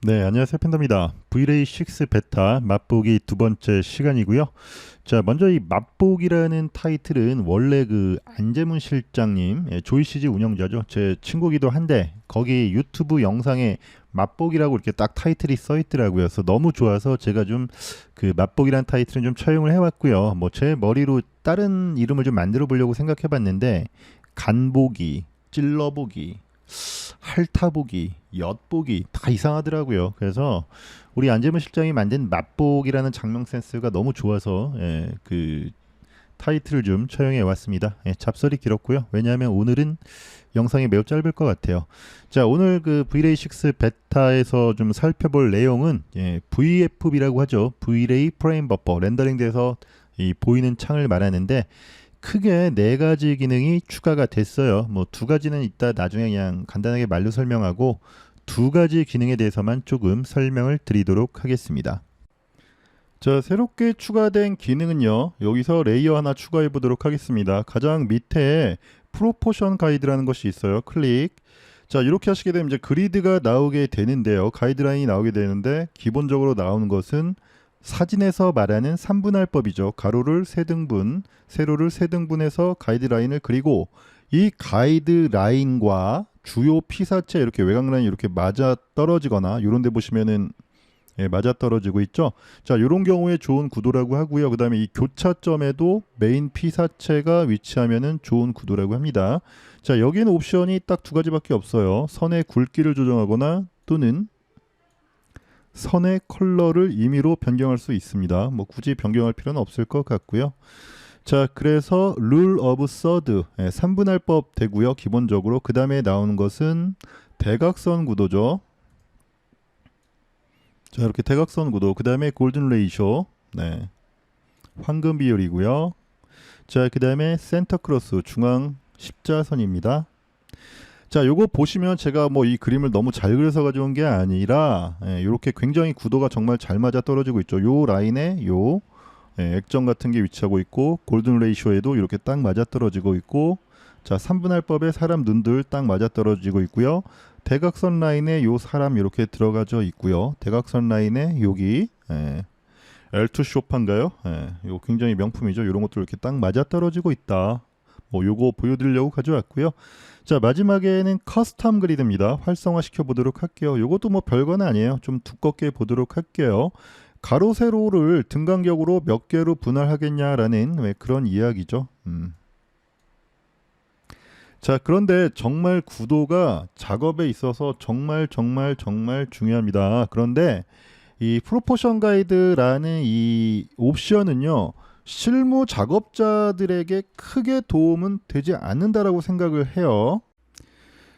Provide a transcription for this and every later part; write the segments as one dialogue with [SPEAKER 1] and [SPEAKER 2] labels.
[SPEAKER 1] 네, 안녕하세요. 팬더입니다. 브이레이 6 베타 맛보기 두 번째 시간이고요. 자, 먼저 이 맛보기라는 타이틀은 원래 그 안재문 실장님, 조이시즈 운영자죠. 제 친구기도 한데 거기 유튜브 영상에 맛보기라고 이렇게 딱 타이틀이 써 있더라고요. 그래서 너무 좋아서 제가 좀 그 맛보기라는 타이틀은 좀 차용을 해왔고요. 뭐 제 머리로 다른 이름을 좀 만들어 보려고 생각해봤는데 간보기, 찔러보기, 핥아보기, 엿보기 다 이상하더라고요. 그래서 우리 안재문 실장이 만든 맛보기라는 장명 센스가 너무 좋아서 그 타이틀을 좀 처형해 왔습니다. 잡설이 길었고요. 왜냐하면 오늘은 영상이 매우 짧을 것 같아요. 자, 오늘 그 브이레이 6 베타에서 좀 살펴볼 내용은 VFB라고 하죠. 브이레이 프레임 버퍼 렌더링돼서 이 보이는 창을 말하는데 크게 네 가지 기능이 추가가 됐어요. 뭐 두 가지는 이따 나중에 그냥 간단하게 말로 설명하고 두 가지 기능에 대해서만 조금 설명을 드리도록 하겠습니다. 자, 새롭게 추가된 기능은요. 여기서 레이어 하나 추가해 보도록 하겠습니다. 가장 밑에 프로포션 가이드라는 것이 있어요. 클릭. 자, 이렇게 하시게 되면 이제 그리드가 나오게 되는데요. 가이드라인이 나오게 되는데 기본적으로 나오는 것은 사진에서 말하는 3분할법이죠. 가로를 세등분, 세로를 세등분해서 가이드라인을 그리고 이 가이드라인과 주요 피사체 이렇게 외곽라인이 이렇게 맞아 떨어지거나 이런 데 보시면은 맞아 떨어지고 있죠. 자, 이런 경우에 좋은 구도라고 하고요. 그 다음에 이 교차점에도 메인 피사체가 위치하면은 좋은 구도라고 합니다. 자, 여기는 옵션이 딱 두 가지밖에 없어요. 선의 굵기를 조정하거나 또는 선의 컬러를 임의로 변경할 수 있습니다. 뭐 굳이 변경할 필요는 없을 것 같고요. 자, 그래서 룰 오브 서드 3분할법 되고요. 기본적으로 그 다음에 나오는 것은 대각선 구도죠. 자, 이렇게 대각선 구도. 그 다음에 골든 레이쇼, 황금 비율이고요. 자, 그 다음에 센터 크로스 중앙 십자선입니다. 자, 요거 보시면 제가 뭐 이 그림을 너무 잘 그려서 가져온 게 아니라 이렇게 굉장히 구도가 정말 잘 맞아 떨어지고 있죠. 요 라인에 요 액정 같은 게 위치하고 있고 골든 레이쇼에도 이렇게 딱 맞아 떨어지고 있고, 자, 3분할법에 사람 눈들 딱 맞아 떨어지고 있고요. 대각선 라인에 요 사람 이렇게 들어가져 있고요. 대각선 라인에 여기 엘투 쇼파인가요? 이거 굉장히 명품이죠. 이런 것들 이렇게 딱 맞아 떨어지고 있다. 뭐 요거 보여드리려고 가져왔고요. 자, 마지막에는 커스텀 그리드입니다. 활성화 시켜 보도록 할게요. 요것도 뭐 별건 아니에요. 좀 두껍게 보도록 할게요. 가로 세로를 등간격으로 몇 개로 분할하겠냐라는 왜 그런 이야기죠. 자, 그런데 정말 구도가 작업에 있어서 정말 중요합니다. 그런데 이 프로포션 가이드라는 이 옵션은요, 실무 작업자들에게 크게 도움은 되지 않는다라고 생각을 해요.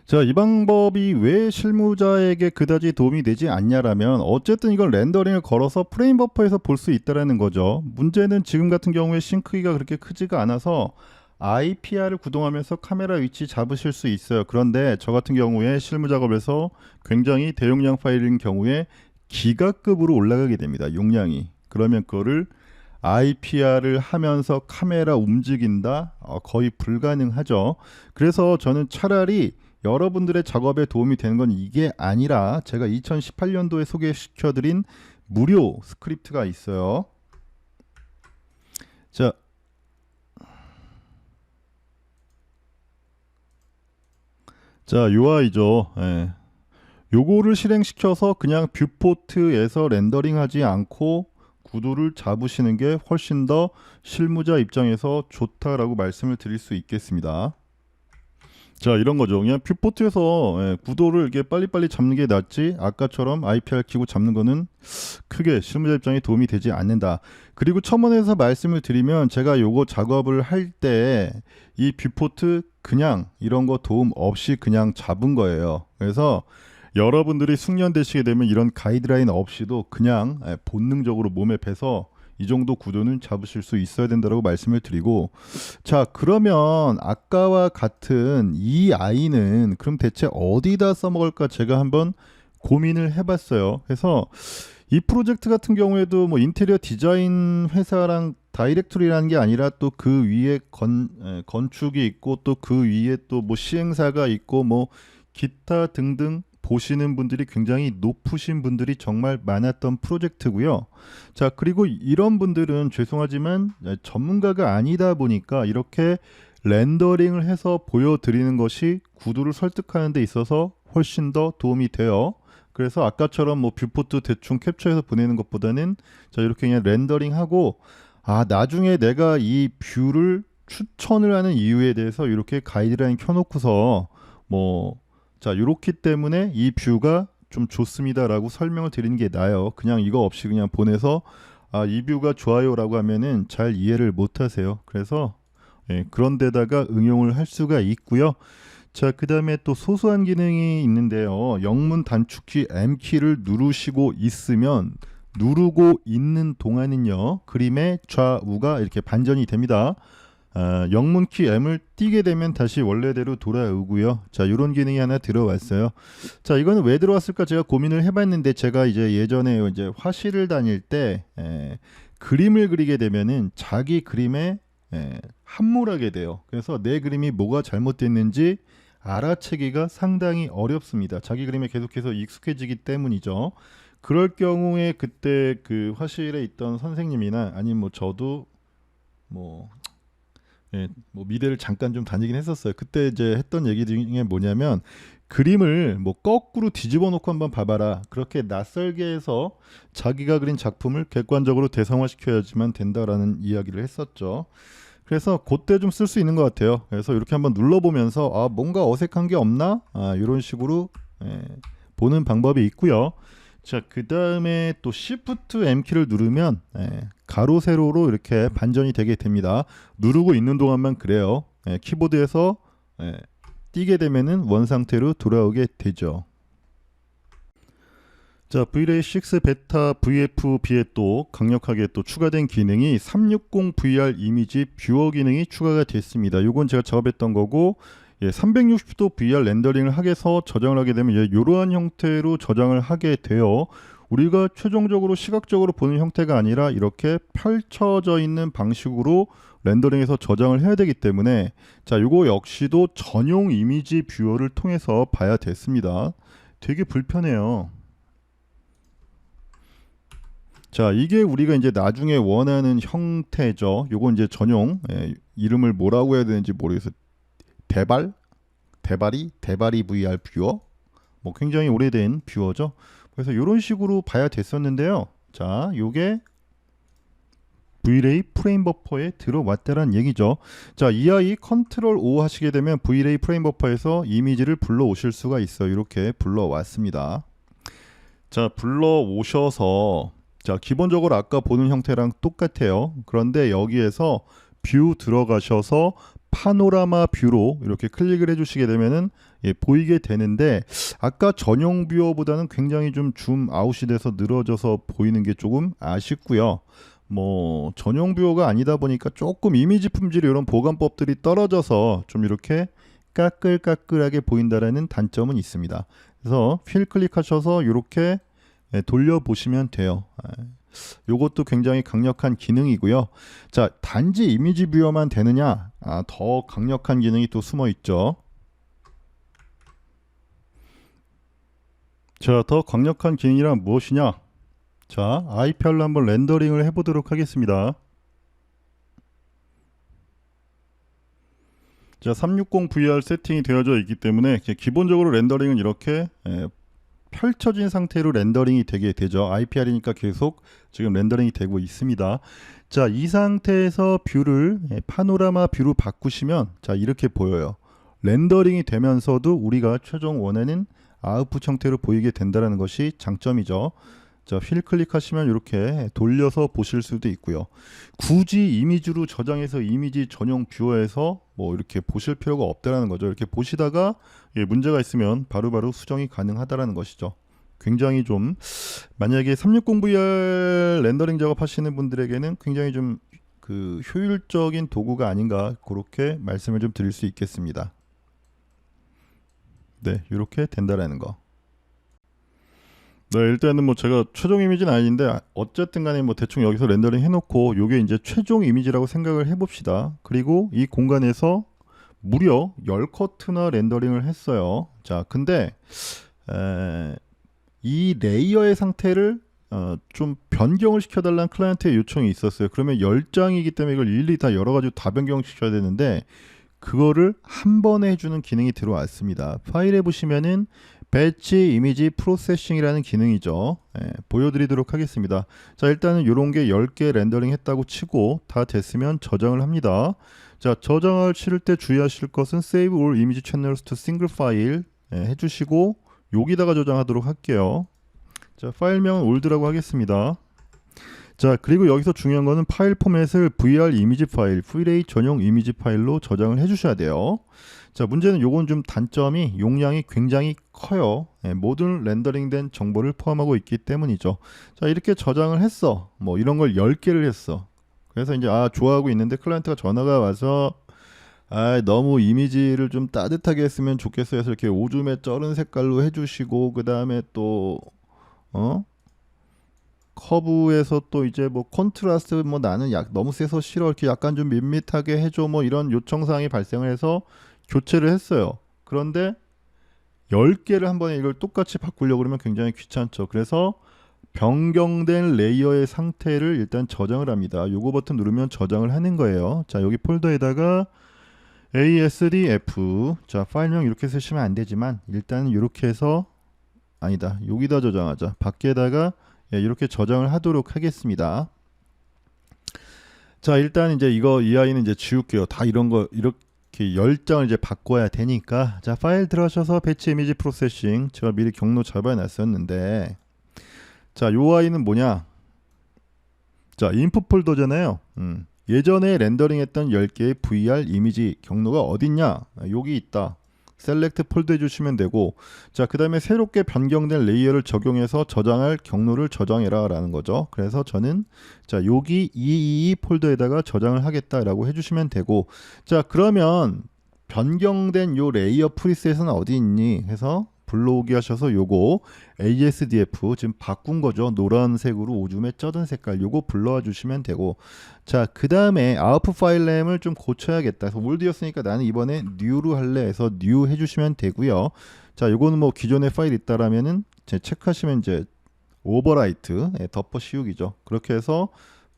[SPEAKER 1] 자, 이 방법이 왜 실무자에게 그다지 도움이 되지 않냐라면 어쨌든 이건 렌더링을 걸어서 프레임 버퍼에서 볼 수 있다라는 거죠. 문제는 지금 같은 경우에 싱 크기가 그렇게 크지가 않아서 IPR을 구동하면서 카메라 위치 잡으실 수 있어요. 그런데 저 같은 경우에 실무 작업에서 굉장히 대용량 파일인 경우에 기가급으로 올라가게 됩니다. 용량이. 그러면 그거를 IPR을 하면서 카메라 움직인다? 거의 불가능하죠. 그래서 저는 차라리 여러분들의 작업에 도움이 되는 건 이게 아니라 제가 2018년도에 소개시켜드린 무료 스크립트가 있어요. 자, 요 아이죠. 요거를 실행시켜서 그냥 뷰포트에서 렌더링하지 않고 구도를 잡으시는 게 훨씬 더 실무자 입장에서 좋다라고 말씀을 드릴 수 있겠습니다. 자, 이런 거죠. 그냥 뷰포트에서 구도를 이렇게 빨리빨리 잡는 게 낫지 아까처럼 IPR 키고 잡는 거는 크게 실무자 입장에 도움이 되지 않는다. 그리고 첨언해서 말씀을 드리면 제가 요거 작업을 할 때 이 뷰포트 그냥 이런 거 도움 없이 그냥 잡은 거예요. 그래서 여러분들이 숙련되시게 되면 이런 가이드라인 없이도 그냥 본능적으로 몸에 배서 이 정도 구도는 잡으실 수 있어야 된다고 말씀을 드리고, 자, 그러면 아까와 같은 이 아이는 그럼 대체 어디다 써먹을까 제가 한번 고민을 해봤어요. 그래서 이 프로젝트 같은 경우에도 뭐 인테리어 디자인 회사랑 다이렉토리라는 게 아니라 또 그 위에 건축이 있고 또 그 위에 또 뭐 시행사가 있고 뭐 기타 등등 보시는 분들이 굉장히 높으신 분들이 정말 많았던 프로젝트고요. 자, 그리고 이런 분들은 죄송하지만 전문가가 아니다 보니까 이렇게 렌더링을 해서 보여드리는 것이 구도를 설득하는 데 있어서 훨씬 더 도움이 돼요. 그래서 아까처럼 뭐 뷰포트 대충 캡처해서 보내는 것보다는 자, 이렇게 그냥 렌더링하고 나중에 내가 이 뷰를 추천을 하는 이유에 대해서 이렇게 가이드라인 켜놓고서 자, 이렇기 때문에 이 뷰가 좀 좋습니다라고 설명을 드리는 게 나아요. 그냥 이거 없이 그냥 보내서 이 뷰가 좋아요라고 하면은 잘 이해를 못 하세요. 그래서 그런 데다가 응용을 할 수가 있고요. 자, 그 다음에 또 소소한 기능이 있는데요. 영문 단축키 M키를 누르시고 있으면 누르고 있는 동안은요, 그림의 좌우가 이렇게 반전이 됩니다. 영문키 M을 띄게 되면 다시 원래대로 돌아오고요. 자, 이런 기능이 하나 들어왔어요. 자, 이거는 왜 들어왔을까 제가 고민을 해봤는데, 제가 이제 예전에 이제 화실을 다닐 때 그림을 그리게 되면은 자기 그림에 함몰하게 돼요. 그래서 내 그림이 뭐가 잘못됐는지 알아채기가 상당히 어렵습니다. 자기 그림에 계속해서 익숙해지기 때문이죠. 그럴 경우에 그때 그 화실에 있던 선생님이나 아니면 뭐 저도 뭐 미대를 잠깐 좀 다니긴 했었어요. 그때 이제 했던 얘기 중에 뭐냐면, 그림을 뭐 거꾸로 뒤집어 놓고 한번 봐봐라. 그렇게 낯설게 해서 자기가 그린 작품을 객관적으로 대상화시켜야지만 된다라는 이야기를 했었죠. 그래서 그때 좀 쓸 수 있는 것 같아요. 그래서 이렇게 한번 눌러보면서 뭔가 어색한 게 없나? 이런 식으로 보는 방법이 있고요. 자, 그 다음에 또 Shift M키를 누르면 가로 세로로 이렇게 반전이 되게 됩니다. 누르고 있는 동안만 그래요. 키보드에서 띄게 되면은 원 상태로 돌아오게 되죠. 자, V-Ray 6 베타 VFB에 또 강력하게 또 추가된 기능이 360 VR 이미지 뷰어 기능이 추가가 됐습니다. 이건 제가 작업했던 거고, 360도 VR 렌더링을 하게서 저장을 하게 되면 이러한 형태로 저장을 하게 돼요. 우리가 최종적으로 시각적으로 보는 형태가 아니라 이렇게 펼쳐져 있는 방식으로 렌더링해서 저장을 해야 되기 때문에, 자, 이거 역시도 전용 이미지 뷰어를 통해서 봐야 됐습니다. 되게 불편해요. 자, 이게 우리가 이제 나중에 원하는 형태죠. 요건 이제 전용, 이름을 뭐라고 해야 되는지 모르겠어요. 대바리 VR 뷰어, 뭐 굉장히 오래된 뷰어죠. 그래서 이런 식으로 봐야 됐었는데요. 자, 요게 V-Ray 프레임 버퍼에 들어왔다는 얘기죠. 자, 이 아이 컨트롤 O 하시게 되면 V-Ray 프레임 버퍼에서 이미지를 불러오실 수가 있어요. 이렇게 불러왔습니다. 자, 불러오셔서, 자, 기본적으로 아까 보는 형태랑 똑같아요. 그런데 여기에서 뷰 들어가셔서 파노라마 뷰로 이렇게 클릭을 해주시게 되면은 보이게 되는데, 아까 전용 뷰어보다는 굉장히 좀 줌 아웃이 돼서 늘어져서 보이는 게 조금 아쉽고요. 뭐 전용 뷰어가 아니다 보니까 조금 이미지 품질 이런 보관법들이 떨어져서 좀 이렇게 까끌까끌하게 보인다라는 단점은 있습니다. 그래서 필 클릭하셔서 이렇게 돌려보시면 돼요. 요것도 굉장히 강력한 기능이고요. 자, 단지 이미지 뷰어만 되느냐? 더 강력한 기능이 또 숨어 있죠. 자, 더 강력한 기능이란 무엇이냐? 자, IPR로 한번 렌더링을 해보도록 하겠습니다. 자, 360 VR 세팅이 되어져 있기 때문에 기본적으로 렌더링은 이렇게 펼쳐진 상태로 렌더링이 되게 되죠. IPR이니까 계속 지금 렌더링이 되고 있습니다. 자, 이 상태에서 뷰를 파노라마 뷰로 바꾸시면 자, 이렇게 보여요. 렌더링이 되면서도 우리가 최종 원하는 아웃풋 형태로 보이게 된다는 것이 장점이죠. 자, 휠 클릭하시면 이렇게 돌려서 보실 수도 있고요. 굳이 이미지로 저장해서 이미지 전용 뷰어에서 뭐 이렇게 보실 필요가 없다라는 거죠. 이렇게 보시다가 문제가 있으면 바로바로 수정이 가능하다라는 것이죠. 굉장히 좀, 만약에 360VR 렌더링 작업하시는 분들에게는 굉장히 좀 그 효율적인 도구가 아닌가, 그렇게 말씀을 좀 드릴 수 있겠습니다. 네, 이렇게 된다라는 거. 네, 일단은 뭐 제가 최종 이미지는 아닌데 어쨌든 간에 뭐 대충 여기서 렌더링 해놓고 요게 이제 최종 이미지라고 생각을 해봅시다. 그리고 이 공간에서 무려 10커트나 렌더링을 했어요. 자, 근데 이 레이어의 상태를 좀 변경을 시켜달라는 클라이언트의 요청이 있었어요. 그러면 10장이기 때문에 이걸 일일이 다 여러 가지 다 변경시켜야 되는데 그거를 한 번에 해주는 기능이 들어왔습니다. 파일에 보시면은 배치 이미지 프로세싱이라는 기능이죠. 보여드리도록 하겠습니다. 자, 일단은 이런 게 10개 렌더링 했다고 치고 다 됐으면 저장을 합니다. 자, 저장을 치를 때 주의하실 것은 Save all image channels to single file 해주시고 여기다가 저장하도록 할게요. 자, 파일명은 올드라고 하겠습니다. 자, 그리고 여기서 중요한 거는 파일 포맷을 VR 이미지 파일, V-Ray 전용 이미지 파일로 저장을 해주셔야 돼요. 자, 문제는 요건 좀 단점이 용량이 굉장히 커요. 모든 렌더링된 정보를 포함하고 있기 때문이죠. 자, 이렇게 저장을 했어. 뭐 이런 걸 10개를 했어. 그래서 이제 좋아하고 있는데 클라이언트가 전화가 와서 너무 이미지를 좀 따뜻하게 했으면 좋겠어요. 해서 이렇게 오줌에 쩔은 색깔로 해주시고 그 다음에 또 커브에서 또 이제 뭐 컨트라스트 뭐 나는 너무 세서 싫어 이렇게 약간 좀 밋밋하게 해줘 뭐 이런 요청사항이 발생을 해서 교체를 했어요. 그런데 10개를 한 번에 이걸 똑같이 바꾸려고 그러면 굉장히 귀찮죠. 그래서 변경된 레이어의 상태를 일단 저장을 합니다. 요거 버튼 누르면 저장을 하는 거예요. 자, 여기 폴더에다가 ASDF, 자, 파일명 이렇게 쓰시면 안 되지만 일단은 이렇게 해서 아니다, 여기다 저장하자. 밖에다가 이렇게 저장을 하도록 하겠습니다. 자, 일단 이제 이 아이는 이제 지울게요. 다 이런 거 이렇게 10장을 이제 바꿔야 되니까. 자, 파일 들어가셔서 배치 이미지 프로세싱, 제가 미리 경로 잡아 놨었는데, 자, 요 아이는 뭐냐? 자, 인풋 폴더잖아요. 예전에 렌더링했던 10개의 VR 이미지 경로가 어딨냐? 여기 있다. 셀렉트 폴더 해주시면 되고, 자, 그 다음에 새롭게 변경된 레이어를 적용해서 저장할 경로를 저장해라 라는 거죠. 그래서 저는 자, 여기 222 폴더에다가 저장을 하겠다라고 해주시면 되고, 자, 그러면 변경된 요 레이어 프리셋은 어디 있니 해서 불러오기 하셔서 요거 ASDF 지금 바꾼 거죠. 노란색으로 오줌에 쩌든 색깔 요거 불러와 주시면 되고, 자, 그 다음에 아웃풋 파일 네임을 좀 고쳐야겠다. 그래서 올드였으니까 나는 이번에 뉴로 할래 해서 뉴 해주시면 되고요. 자, 요거는 뭐 기존에 파일 있다라면은 체크하시면 이제 오버라이트 덮어 씌우기죠. 그렇게 해서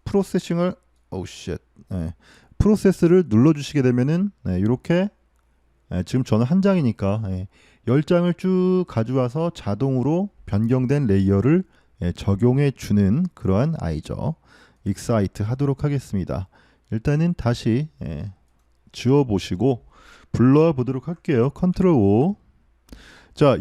[SPEAKER 1] 프로세싱을 프로세스를 눌러주시게 되면은 이렇게 지금 저는 한 장이니까 10장을 쭉 가져와서 자동으로 변경된 레이어를 적용해 주는 그러한 아이죠. 익사이트 하도록 하겠습니다. 일단은 다시 지워 보시고 불러와 보도록 할게요. 컨트롤 O. 자,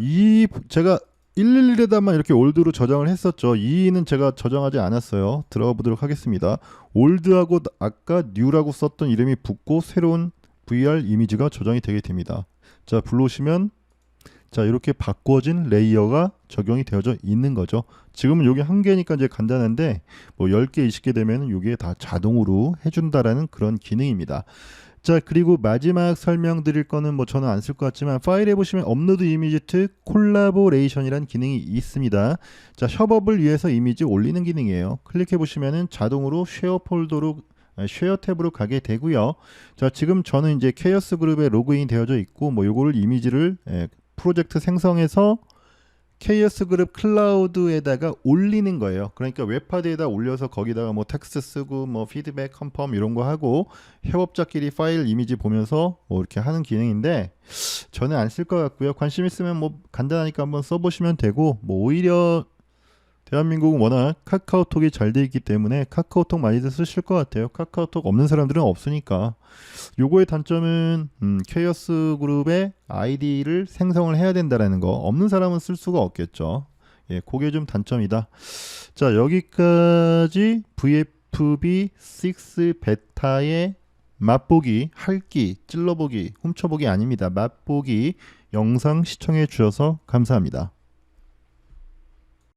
[SPEAKER 1] 제가 111에다만 이렇게 올드로 저장을 했었죠. 2는 제가 저장하지 않았어요. 들어가 보도록 하겠습니다. 올드하고 아까 뉴라고 썼던 이름이 붙고 새로운 VR 이미지가 저장이 되게 됩니다. 자, 불러오시면 자, 이렇게 바꿔진 레이어가 적용이 되어져 있는 거죠. 지금은 여기 한 개니까 이제 간단한데 뭐 10개, 20개 되면 여기에 다 자동으로 해준다라는 그런 기능입니다. 자, 그리고 마지막 설명드릴 거는 뭐 저는 안 쓸 것 같지만 파일에 보시면 업로드 이미지 to 콜라보레이션이라는 기능이 있습니다. 자, 협업을 위해서 이미지 올리는 기능이에요. 클릭해 보시면은 자동으로 쉐어 폴더로 쉐어 탭으로 가게 되고요. 자, 지금 저는 이제 케이오스 그룹에 로그인 되어져 있고 뭐 요거를 이미지를 프로젝트 생성해서 케이오스 그룹 클라우드에다가 올리는 거예요. 그러니까 웹하드에다 올려서 거기다가 뭐 텍스트 쓰고 뭐 피드백 컨펌 이런 거 하고 협업자끼리 파일 이미지 보면서 뭐 이렇게 하는 기능인데 저는 안 쓸 것 같고요. 관심 있으면 뭐 간단하니까 한번 써보시면 되고, 뭐 오히려 대한민국은 워낙 카카오톡이 잘 돼 있기 때문에 카카오톡 많이들 쓰실 것 같아요. 카카오톡 없는 사람들은 없으니까. 요거의 단점은 케이오스 그룹의 아이디를 생성을 해야 된다라는 거. 없는 사람은 쓸 수가 없겠죠. 그게 좀 단점이다. 자, 여기까지 VFB6 베타의 맛보기, 할기, 찔러보기, 훔쳐보기 아닙니다. 맛보기 영상 시청해 주셔서 감사합니다.